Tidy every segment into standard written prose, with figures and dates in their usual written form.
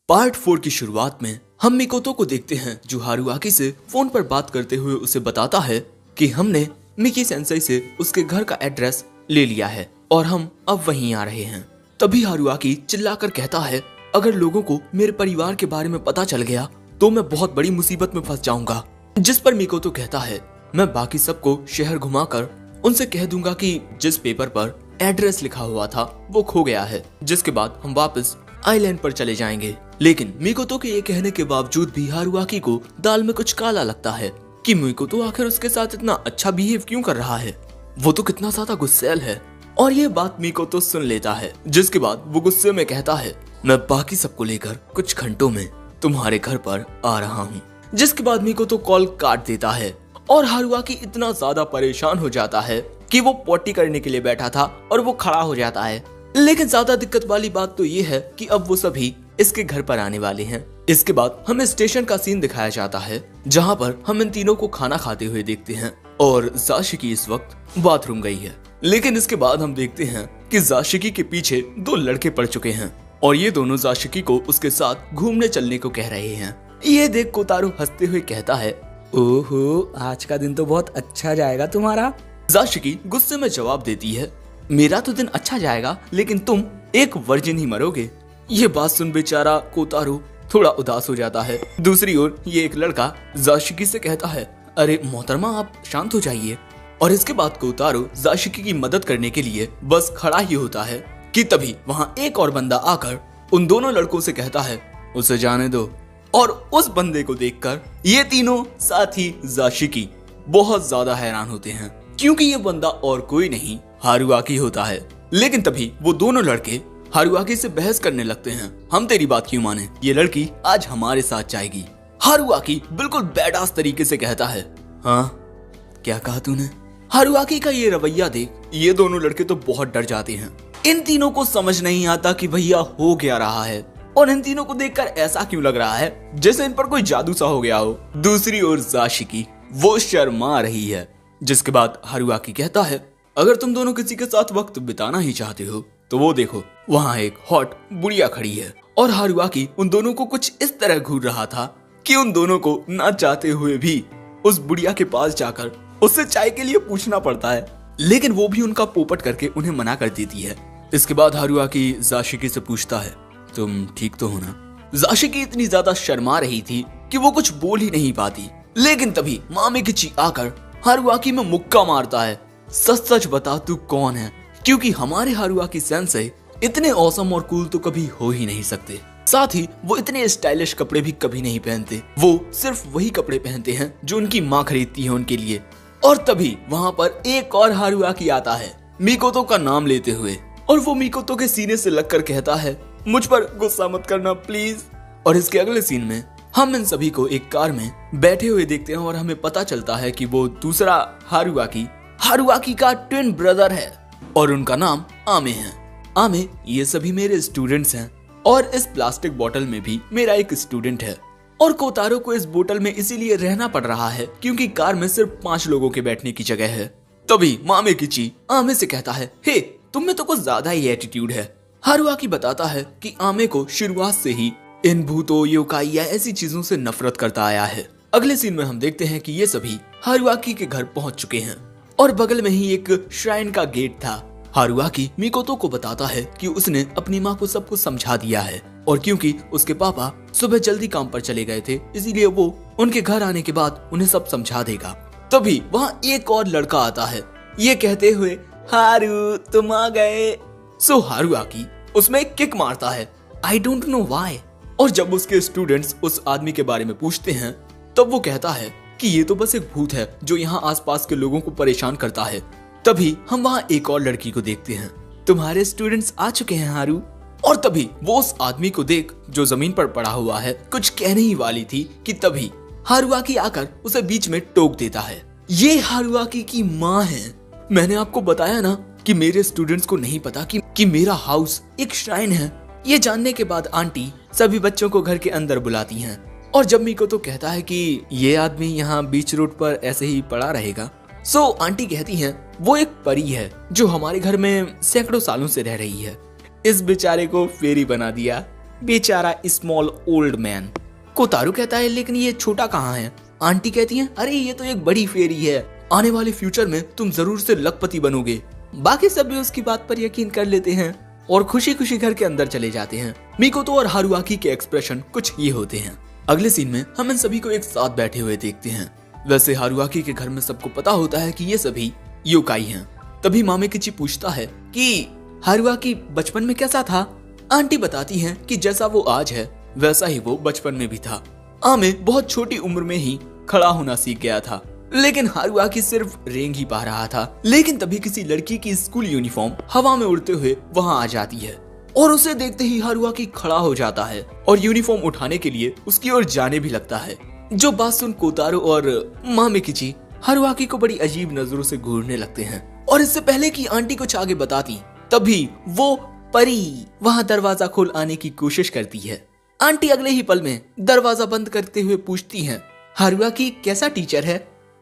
Part 4 की शुरुआत में हम मिकोतो को देखते हैं जो हारुआकी से फोन पर बात करते हुए उसे बताता है कि हमने मिकी सेंसेई से उसके घर का एड्रेस ले लिया है और हम अब वहीं आ रहे हैं। तभी हारुआकी चिल्लाकर कहता है, अगर लोगों को मेरे परिवार के बारे में पता चल गया तो मैं बहुत बड़ी मुसीबत में फंस जाऊंगा। जिस पर मिकोतो कहता है, मैं बाकी सबको शहर घुमाकर उनसे कह दूंगा कि जिस पेपर पर एड्रेस लिखा हुआ था वो खो गया है, जिसके बाद हम वापस आइलैंड पर चले जाएंगे। लेकिन मिकोतो के ये कहने के बावजूद भी हारुआकी को दाल में कुछ काला लगता है कि मिकोतो आखिर उसके साथ इतना अच्छा बिहेव क्यों कर रहा है, वो तो कितना ज्यादा गुस्सैल है। और ये बात मिकोतो सुन लेता है, जिसके बाद वो गुस्से में कहता है, मैं बाकी सबको लेकर कुछ घंटों में तुम्हारे घर पर आ रहा हूँ। जिसके बाद मिकोतो कॉल काट देता है और हारुआकी इतना ज्यादा परेशान हो जाता है कि वो पोटी करने के लिए बैठा था और वो खड़ा हो जाता है। लेकिन ज्यादा दिक्कत वाली बात तो ये है कि अब वो सभी इसके घर पर आने वाले हैं। इसके बाद हमें स्टेशन का सीन दिखाया जाता है जहाँ पर हम इन तीनों को खाना खाते हुए देखते हैं और जाशिकी इस वक्त बाथरूम गई है। लेकिन इसके बाद हम देखते हैं कि जाशिकी के पीछे दो लड़के पड़ चुके हैं और ये दोनों जाशिकी को उसके साथ घूमने चलने को कह रहे हैं। ये देख कोतारो हंसते हुए कहता है, ओहो, आज का दिन तो बहुत अच्छा जाएगा तुम्हारा। जाशिकी गुस्से में जवाब देती है, मेरा तो दिन अच्छा जाएगा लेकिन तुम एक वर्जिन ही मरोगे। ये बात सुन बेचारा कोतारो थोड़ा उदास हो जाता है। दूसरी ओर ये एक लड़का जाशिकी से कहता है, अरे मोहतरमा आप शांत हो जाइए। और इसके बाद कोतारो जाशिकी की मदद करने के लिए बस खड़ा ही होता है कि तभी वहाँ एक और बंदा आकर उन दोनों लड़कों से कहता है, उसे जाने दो। और उस बंदे को देखकर ये तीनों साथी जाशिकी बहुत ज्यादा हैरान होते हैं क्योंकि ये बंदा और कोई नहीं हारुआकी होता है। लेकिन तभी वो दोनों लड़के हारुआकी से बहस करने लगते हैं, हम तेरी बात क्यों माने, ये लड़की आज हमारे साथ जाएगी। हारुआकी बिल्कुल बैडास तरीके से कहता है, हाँ क्या कहा तूने। हारुआकी का ये रवैया देख ये दोनों लड़के तो बहुत डर जाते हैं। इन तीनों को समझ नहीं आता कि भैया हो क्या रहा है और इन तीनों को देखकर ऐसा क्यों लग रहा है जैसे इन पर कोई जादू सा हो गया हो। दूसरी ओर जाशिकी वो शर्मा रही है। जिसके बाद हारुआकी कहता है, अगर तुम दोनों किसी के साथ वक्त बिताना ही चाहते हो तो वो देखो वहाँ एक हॉट बुढ़िया खड़ी है। और हारुआकी उन दोनों को कुछ इस तरह घूर रहा था कि उन दोनों को ना चाहते हुए भी उस बुढ़िया के पास जाकर उससे चाय के लिए पूछना पड़ता है, लेकिन वो भी उनका पोपट करके उन्हें मना कर देती है। इसके बाद हारुआकी जाशिकी से पूछता है, तुम ठीक तो हो ना। जाशिकी इतनी ज्यादा शर्मा रही थी कि वो कुछ बोल ही नहीं पाती। लेकिन तभी मामेगिची आकर हारुआकी में मुक्का मारता है, सच सच बता तू कौन है, क्योंकि हमारे हारुआकी सेंसेई इतने औसम और कूल तो कभी हो ही नहीं सकते। साथ ही वो इतने स्टाइलिश कपड़े भी कभी नहीं पहनते, वो सिर्फ वही कपड़े पहनते हैं जो उनकी माँ खरीदती है उनके लिए। और तभी वहाँ पर एक और हारुआकी आता है मिकोतो का नाम लेते हुए और वो मिकोतो के सीने से लगकर कहता है, मुझ पर गुस्सा मत करना प्लीज। और इसके अगले सीन में हम इन सभी को एक कार में बैठे हुए देखते हैं और हमें पता चलता है कि वो दूसरा हारुआकी का ट्विन ब्रदर है और उनका नाम आमे है। आमे ये सभी मेरे स्टूडेंट्स हैं और इस प्लास्टिक बोतल में भी मेरा एक स्टूडेंट है। और कोतारो को इस बोतल में इसीलिए रहना पड़ रहा है क्योंकि कार में सिर्फ 5 लोगों के बैठने की जगह है। तभी मामेगिची आमे से कहता है, हे तुम में तो कुछ ज्यादा ही एटीट्यूड है। हारुआकी बताता है कि आमे को शुरुआत से ही इन भूतों, योकाई या ऐसी चीजों से नफरत करता आया है। अगले सीन में हम देखते हैं कि ये सभी हारुआकी के घर पहुंच चुके हैं और बगल में ही एक श्राइन का गेट था। हारुआकी मिकोतो को बताता है कि उसने अपनी माँ को सब कुछ समझा दिया है और क्योंकि उसके पापा सुबह जल्दी काम पर चले गए थे इसलिए वो उनके घर आने के बाद उन्हें सब समझा देगा। तभी वहाँ एक और लड़का आता है ये कहते हुए, हारू तुम आ गए। सो हारुआकी उसमें एक किक मारता है, आई डोंट नो व्हाई। और जब उसके स्टूडेंट्स उस आदमी के बारे में पूछते हैं तब वो कहता है कि ये तो बस एक भूत है जो यहाँ आसपास के लोगों को परेशान करता है। तभी हम वहाँ एक और लड़की को देखते हैं, तुम्हारे स्टूडेंट्स आ चुके हैं हारू। और तभी वो उस आदमी को देख जो जमीन पर पड़ा हुआ है कुछ कहने ही वाली थी कि तभी हारुआकी आकर उसे बीच में टोक देता है, ये हारुआकी की माँ है। मैंने आपको बताया ना कि मेरे स्टूडेंट्स को नहीं पता कि मेरा हाउस एक श्राइन है। ये जानने के बाद आंटी सभी बच्चों को घर के अंदर बुलाती हैं और जब मिकोतो कहता है कि ये आदमी यहाँ बीच रोड पर ऐसे ही पड़ा रहेगा, सो आंटी कहती हैं वो एक परी है जो हमारे घर में सैकड़ों सालों से रह रही है, इस बेचारे को फेरी बना दिया। बेचारा स्मॉल ओल्ड मैन। कोतारू कहता है लेकिन ये छोटा कहाँ है? आंटी कहती है अरे ये तो एक बड़ी फेरी है, आने वाले फ्यूचर में तुम जरूर से लखपति बनोगे। बाकी सब भी उसकी बात पर यकीन कर लेते हैं और खुशी खुशी घर के अंदर चले जाते हैं। मिकोतो और हारुआकी के एक्सप्रेशन कुछ ये होते हैं। अगले सीन में हम इन सभी को एक साथ बैठे हुए देखते हैं। वैसे हारुआकी के घर में सबको पता होता है कि ये सभी योकाई हैं। तभी मामेकिची पूछता है कि हारुआकी बचपन में कैसा था? आंटी बताती हैं कि जैसा वो आज है वैसा ही वो बचपन में भी था। आमे बहुत छोटी उम्र में ही खड़ा होना सीख गया था, लेकिन हारुआकी सिर्फ रेंग ही पा रहा था। लेकिन तभी किसी लड़की की स्कूल यूनिफॉर्म हवा में उड़ते हुए वहां आ जाती है और उसे देखते ही हारुआकी खड़ा हो जाता है और यूनिफॉर्म उठाने के लिए उसकी ओर जाने भी लगता है। जो बात सुन कोतारो और मामेकिची हारुआकी को बड़ी अजीब नजरों से घूरने लगते हैं और इससे पहले कि आंटी कुछ आगे बताती तभी वो परी वहां दरवाजा खोल आने की कोशिश करती है। आंटी अगले ही पल में दरवाजा बंद करते हुए पूछती हैं हारुआकी कैसा टीचर है?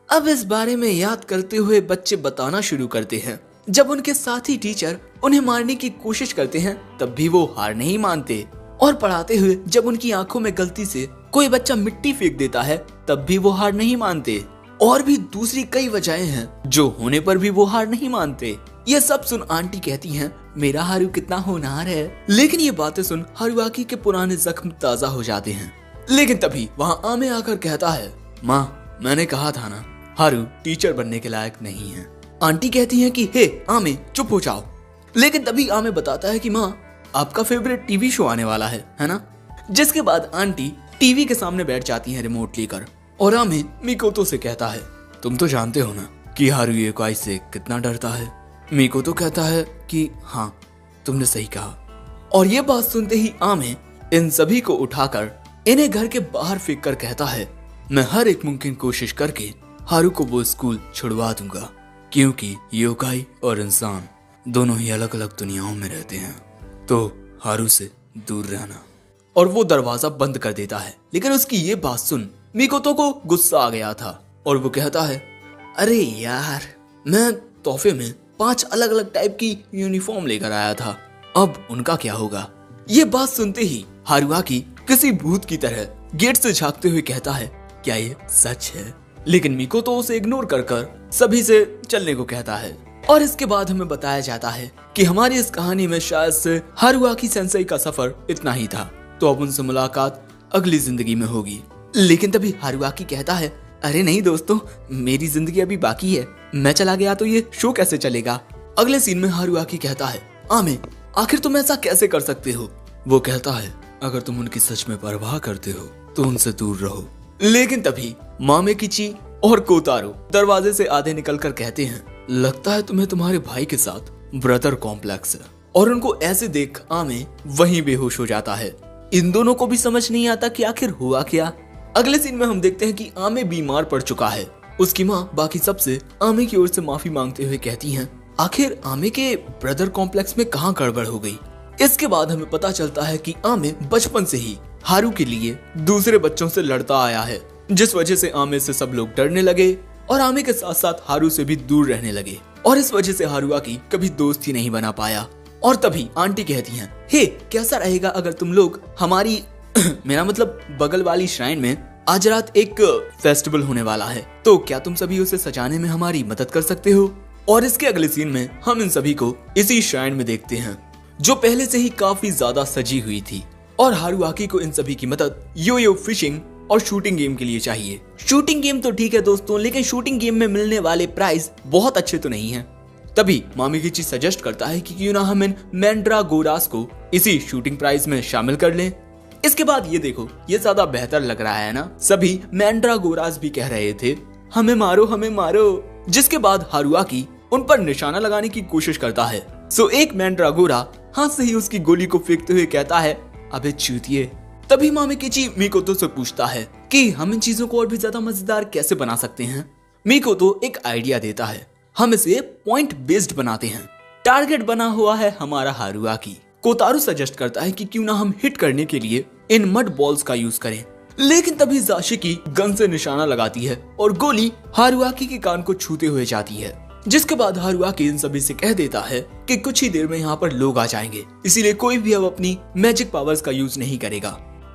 अब इस बारे में याद करते हुए बच्चे बताना शुरू करते हैं। जब उनके साथी टीचर उन्हें मारने की कोशिश करते हैं तब भी वो हार नहीं मानते और पढ़ाते हुए जब उनकी आंखों में गलती से कोई बच्चा मिट्टी फेंक देता है तब भी वो हार नहीं मानते। और भी दूसरी कई वजहें हैं जो होने पर भी वो हार नहीं मानते। ये सब सुन आंटी कहती हैं मेरा हारू कितना होनहार है। लेकिन ये बातें सुन हारुआकी के पुराने जख्म ताजा हो जाते हैं। लेकिन तभी वहाँ आमे आकर कहता है माँ मैंने कहा था ना हारू टीचर बनने के लायक नहीं है। आंटी कहती हैं कि हे आमे चुप हो जाओ। लेकिन तभी आमे बताता है कि माँ आपका फेवरेट टीवी शो आने वाला है ना? जिसके बाद आंटी टीवी के सामने बैठ जाती हैं रिमोट लेकर और आमे मिकोतो से कहता है तुम तो जानते हो ना कि हारू योकाई से कितना डरता है। मिकोतो कहता है कि हाँ तुमने सही कहा। और ये बात सुनते ही आमे इन सभी को उठाकर इन्हें घर के बाहर फेंक कर कहता है मैं हर एक मुमकिन कोशिश करके हारू को वो स्कूल छुड़वा दूंगा, क्योंकि योकाई और इंसान दोनों ही अलग अलग दुनियाओं में रहते हैं, तो हारू से दूर रहना। और वो दरवाजा बंद कर देता है। लेकिन उसकी ये बात सुन मिकोतो को गुस्सा आ गया था और वो कहता है अरे यार मैं तोहफे में 5 अलग अलग टाइप की यूनिफॉर्म लेकर आया था, अब उनका क्या होगा? ये बात सुनते ही हारुआकी किसी भूत की तरह गेट से झांकते हुए कहता है क्या ये सच है? लेकिन मिकोतो उसे इग्नोर कर सभी से चलने को कहता है। और इसके बाद हमें बताया जाता है कि हमारी इस कहानी में शायद से हारुआकी सेंसेई का सफर इतना ही था, तो अब उनसे मुलाकात अगली जिंदगी में होगी। लेकिन तभी हारुआकी कहता है अरे नहीं दोस्तों मेरी जिंदगी अभी बाकी है, मैं चला गया तो ये शो कैसे चलेगा? अगले सीन में हारुआकी कहता है आमे आखिर तुम ऐसा कैसे कर सकते हो? वो कहता है अगर तुम उनकी सच में परवाह करते हो तो उनसे दूर रहो। लेकिन तभी मामेकिची और कोतारो दरवाजे से आधे निकलकर कहते हैं लगता है तुम्हें तुम्हारे भाई के साथ ब्रदर कॉम्प्लेक्स है। और उनको ऐसे देख आमे वहीं बेहोश हो जाता है। इन दोनों को भी समझ नहीं आता कि आखिर हुआ क्या। अगले सीन में हम देखते हैं कि आमे बीमार पड़ चुका है। उसकी माँ बाकी सबसे आमे की ओर से माफी मांगते हुए कहती हैं आखिर आमे के ब्रदर कॉम्प्लेक्स में कहाँ गड़बड़ हो गई। इसके बाद हमें पता चलता है कि आमे बचपन से ही हारू के लिए दूसरे बच्चों से लड़ता आया है, जिस वजह से आमे से सब लोग डरने लगे और आमे के साथ साथ हारू से भी दूर रहने लगे और इस वजह से हारुआकी कभी दोस्त ही नहीं बना पाया। और तभी आंटी कहती हैं हे कैसा रहेगा अगर तुम लोग हमारी मेरा मतलब बगल वाली श्राइन में आज रात एक फेस्टिवल होने वाला है, तो क्या तुम सभी उसे सजाने में हमारी मदद कर सकते हो? और इसके अगले सीन में हम इन सभी को इसी श्राइन में देखते हैं जो पहले से ही काफी ज्यादा सजी हुई थी और हारुआकी को इन सभी की मदद यो फिशिंग और शूटिंग गेम के लिए चाहिए। शूटिंग गेम तो ठीक है दोस्तों, लेकिन शूटिंग गेम में मिलने वाले प्राइज बहुत अच्छे तो नहीं हैं। तभी मामेकिची सजेस्ट करता है कि क्यों ना हम इन मैंड्रागोरास को इसी शूटिंग प्राइज में शामिल कर लें। इसके बाद ये देखो ये ज्यादा बेहतर लग रहा है ना। सभी मैंड्रागोरास भी कह रहे थे हमें मारो हमें मारो, जिसके बाद हारुआकी उन पर निशाना लगाने की कोशिश करता है। सो एक मैंड्रागोरा हाथ से ही उसकी गोली को फेंकते हुए कहता है अबे चूतिए। तभी मामेकिची मिकोतो से पूछता है कि हम इन चीजों को और भी ज्यादा मजेदार कैसे बना सकते हैं। मिकोतो एक आइडिया देता है हम इसे पॉइंट बेस्ड बनाते हैं। टारगेट बना हुआ है हमारा हारुआकी। कोतारू सजेस्ट करता है कि क्यों ना हम हिट करने के लिए इन मड बॉल्स का यूज करें। लेकिन तभी जाशिकी गन से निशाना लगाती है और गोली हारुआकी के कान को छूते हुए जाती है। जिसके बाद हारुआकी इन सभी से कह देता है कि कुछ ही देर में यहाँ पर लोग आ जाएंगे, इसीलिए कोई भी अब अपनी मैजिक पावर्स का यूज नहीं करेगा।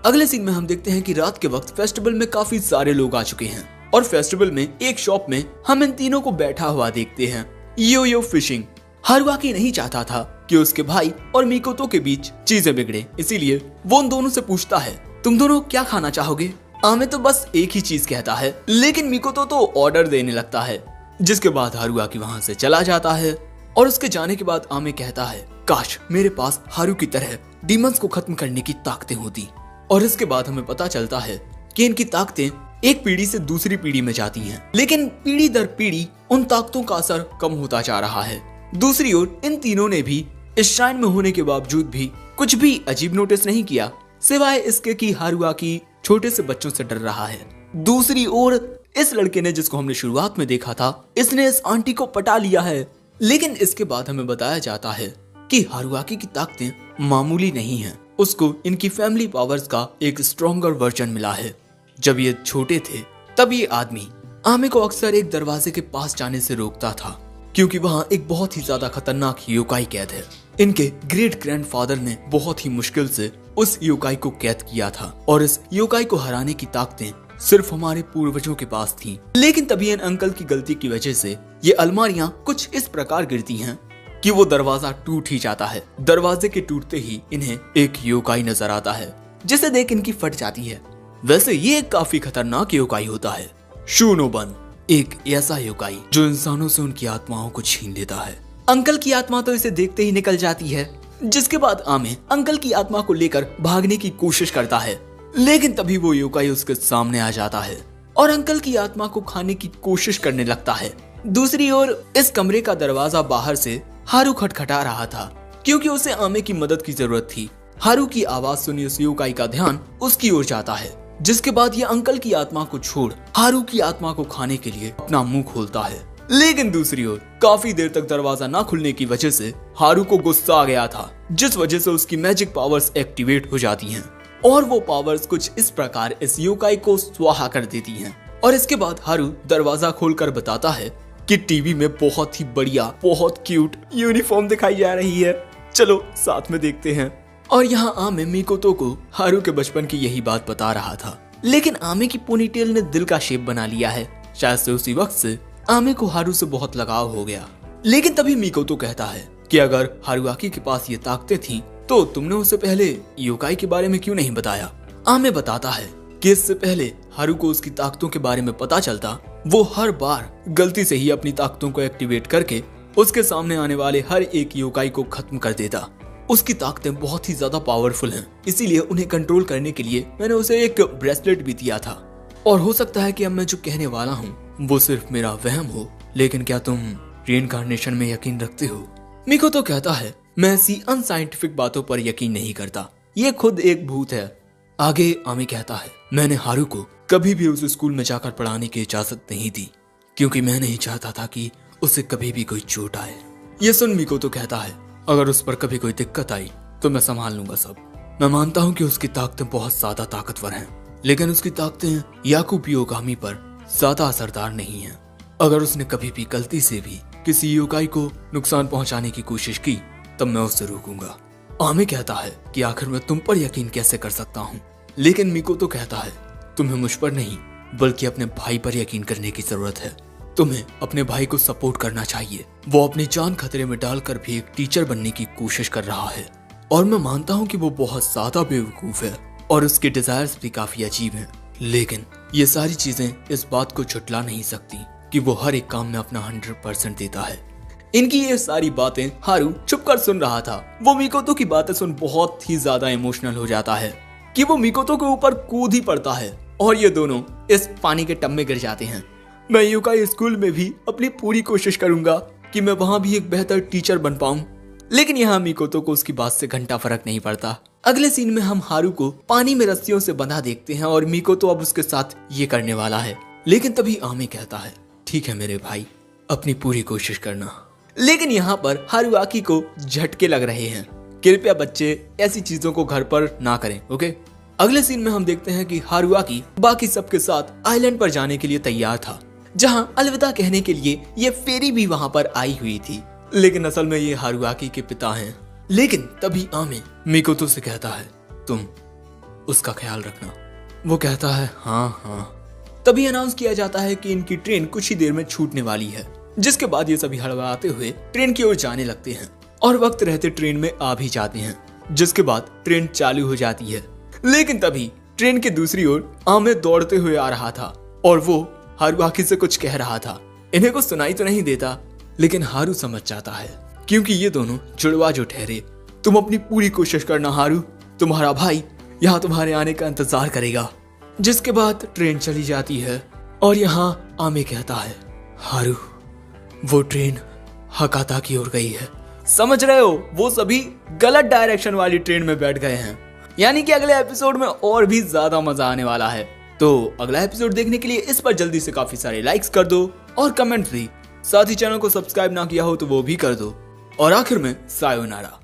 अगले सीन में हम देखते हैं कि रात के वक्त फेस्टिवल में काफी सारे लोग आ चुके हैं और फेस्टिवल में एक शॉप में हम इन तीनों को बैठा हुआ देखते हैं। यो यो फिशिंग। हारुआकी नहीं चाहता था कि उसके भाई और मिकोतो के बीच चीजें बिगड़े, इसीलिए वो उन दोनों से पूछता है तुम दोनों क्या खाना चाहोगे। आमे तो बस एक ही चीज कहता है, लेकिन मिकोतो तो ऑर्डर देने लगता है। जिसके बाद हारुआकी वहां से चला जाता है और उसके जाने के बाद आमे कहता है काश मेरे पास हारू की तरह डीमंस को खत्म करने की ताकतें होती। और इसके बाद हमें पता चलता है कि इनकी ताकतें एक पीढ़ी से दूसरी पीढ़ी में जाती हैं, लेकिन पीढ़ी दर पीढ़ी उन ताकतों का असर कम होता जा रहा है। दूसरी ओर इन तीनों ने भी इस श्राइन में होने के बावजूद भी कुछ भी अजीब नोटिस नहीं किया, सिवाय इसके कि हारुआकी छोटे से बच्चों से डर रहा है। दूसरी ओर इस लड़के ने, जिसको हमने शुरुआत में देखा था, इसने इस आंटी को पटा लिया है। लेकिन इसके बाद हमें बताया जाता है कि हारुआकी की ताकतें मामूली नहीं हैं, उसको इनकी फैमिली पावर्स का एक स्ट्रॉन्गर वर्जन मिला है। जब ये छोटे थे तब ये आदमी आमे को अक्सर एक दरवाजे के पास जाने से रोकता था, क्योंकि वहाँ एक बहुत ही ज्यादा खतरनाक योकाई कैद है। इनके ग्रेट ग्रैंडफादर ने बहुत ही मुश्किल से उस योकाई को कैद किया था और इस योकाई को हराने की ताकतें सिर्फ हमारे पूर्वजों के पास थीं। लेकिन तभी इन अंकल की गलती की वजह से ये अलमारियां कुछ इस प्रकार गिरती हैं कि वो दरवाजा टूट ही जाता है। दरवाजे के टूटते ही इन्हें एक योकाई नजर आता है, जिसे देख इनकी फट जाती है। वैसे ये एक काफी खतरनाक योकाई होता है। शूनोबन, एक ऐसा योकाई जो इंसानों से उनकी आत्माओं को छीन लेता है। अंकल की आत्मा तो इसे देखते ही निकल जाती है। जिसके बाद आमे अंकल की आत्मा को लेकर भागने की कोशिश करता है, लेकिन तभी वो योकाई उसके सामने आ जाता है और अंकल की आत्मा को खाने की कोशिश करने लगता है। दूसरी ओर इस कमरे का दरवाजा बाहर से हारू खटखटा रहा था, क्योंकि उसे आमे की मदद की जरूरत थी। हारू की आवाज सुनी उस योकाई का ध्यान उसकी ओर जाता है, जिसके बाद ये अंकल की आत्मा को छोड़ हारू की आत्मा को खाने के लिए अपना मुंह खोलता है। लेकिन दूसरी ओर काफी देर तक दरवाजा ना खुलने की वजह से हारू को गुस्सा आ गया था, जिस वजह से उसकी मैजिक पावर्स एक्टिवेट हो जाती हैं और वो पावर्स कुछ इस प्रकार इस योकाई को स्वाहा कर देती हैं। और इसके बाद हारू दरवाजा खोलकर बताता है कि टीवी में बहुत ही बढ़िया, बहुत क्यूट यूनिफॉर्म दिखाई जा रही है, चलो साथ में देखते हैं। और यहाँ आमे मिकोतो को हारू के बचपन की यही बात बता रहा था, लेकिन आमे की पोनीटेल ने दिल का शेप बना लिया है। शायद से उसी वक्त से आमे को हारू से बहुत लगाव हो गया। लेकिन तभी मिकोतो कहता है कि अगर हारुआकी के पास ये ताकतें थीं, तो तुमने उसे पहले योकाई के बारे में क्यों नहीं बताया। आमे बताता है कि इससे पहले हारू को उसकी ताकतों के बारे में पता चलता, वो हर बार गलती से ही अपनी ताकतों को एक्टिवेट करके उसके सामने आने वाले हर एक योकाई को खत्म कर देता। उसकी ताकतें बहुत ही ज्यादा पावरफुल हैं, इसीलिए उन्हें कंट्रोल करने के लिए मैंने उसे एक ब्रेसलेट भी दिया था। और हो सकता है कि अब मैं जो कहने वाला हूँ वो सिर्फ मेरा वहम हो, लेकिन क्या तुम रीइंकार्नेशन में यकीन रखते हो। मिकोतो कहता है मैं ऐसी अनसाइंटिफिक बातों पर यकीन नहीं करता, ये खुद एक भूत है। आगे आमी कहता है मैंने हारू को कभी भी उस स्कूल में जाकर पढ़ाने की इजाजत नहीं दी, क्योंकि मैं नहीं चाहता था कि उसे कभी भी कोई चोट आए। ये सुन मिकोतो कहता है अगर उस पर कभी कोई दिक्कत आई तो मैं संभाल लूंगा सब। मैं मानता हूँ कि उसकी ताकतें बहुत ज्यादा ताकतवर हैं, लेकिन उसकी ताकतें याकुब योगामी पर ज्यादा असरदार नहीं हैं। अगर उसने कभी भी गलती से भी किसी योकाई को नुकसान पहुंचाने की कोशिश की तब मैं उसे रोकूंगा। आमे कहता है कि आखिर मैं तुम पर यकीन कैसे कर सकता हूँ, लेकिन मिकोतो कहता है तुम्हें मुझ पर नहीं बल्कि अपने भाई पर यकीन करने की जरूरत है। तुम्हें अपने भाई को सपोर्ट करना चाहिए। वो अपनी जान खतरे में डालकर भी एक टीचर बनने की कोशिश कर रहा है और मैं मानता हूँ कि वो बहुत ज्यादा बेवकूफ है और उसके डिजायर्स भी काफी अजीब हैं, लेकिन ये सारी चीजें इस बात को झुटला नहीं सकती कि वो हर एक काम में अपना 100% देता है। इनकी ये सारी बातें हारू चुपकर सुन रहा था। वो मिकोतो की बातें सुन बहुत ही ज्यादा इमोशनल हो जाता है कि वो मिकोतो के ऊपर कूद ही पड़ता है और ये दोनों इस पानी के टब में गिर जाते हैं। मैं योकाई स्कूल में भी अपनी पूरी कोशिश करूंगा कि मैं वहां भी एक बेहतर टीचर बन पाऊं, लेकिन यहाँ मिकोतो को उसकी बात से घंटा फर्क नहीं पड़ता। अगले सीन में हम हारू को पानी में रस्सियों से बंधा देखते हैं और मिकोतो अब उसके साथ ये करने वाला है, लेकिन तभी आमे कहता है ठीक है मेरे भाई, अपनी पूरी कोशिश करना। लेकिन यहाँ पर हारुआकी को झटके लग रहे हैं। कृपया बच्चे ऐसी चीजों को घर पर ना करें, ओके। अगले सीन में हम देखते हैं कि हारुआकी बाकी सबके साथ आइलैंड पर जाने के लिए तैयार था, जहां अलविदा कहने के लिए ये फेरी भी वहां पर आई हुई थी, लेकिन असल में ये हारुआकी के पिता हैं। लेकिन तभी आमे मिकोतो से कहता है, तुम उसका ख्याल रखना। वो कहता है हाँ हाँ। तभी अनाउंस किया जाता है कि इनकी ट्रेन कुछ ही देर में छूटने वाली है, जिसके बाद ये सभी हड़बड़ाते हुए ट्रेन की ओर जाने लगते हैं और वक्त रहते ट्रेन में आ भी जाते हैं, जिसके बाद ट्रेन चालू हो जाती है। लेकिन तभी ट्रेन की दूसरी ओर आमे दौड़ते हुए आ रहा था और वो हारुआकी से कुछ कह रहा था। इन्हें कुछ सुनाई तो नहीं देता, लेकिन हारू समझ जाता है क्योंकि ये दोनों जुड़वा जो ठहरे। तुम अपनी पूरी कोशिश करना हारू, तुम्हारा भाई यहाँ तुम्हारे आने का इंतजार करेगा। जिसके बाद ट्रेन चली जाती है और यहाँ आमे कहता है, हारू वो ट्रेन हकाता की ओर गई है। समझ रहे हो, वो सभी गलत डायरेक्शन वाली ट्रेन में बैठ गए हैं। यानी कि अगले एपिसोड में और भी ज्यादा मजा आने वाला है। तो अगला एपिसोड देखने के लिए इस पर जल्दी से काफी सारे लाइक्स कर दो और कमेंट भी। साथ ही चैनल को सब्सक्राइब ना किया हो तो वो भी कर दो। और आखिर में सायोनारा।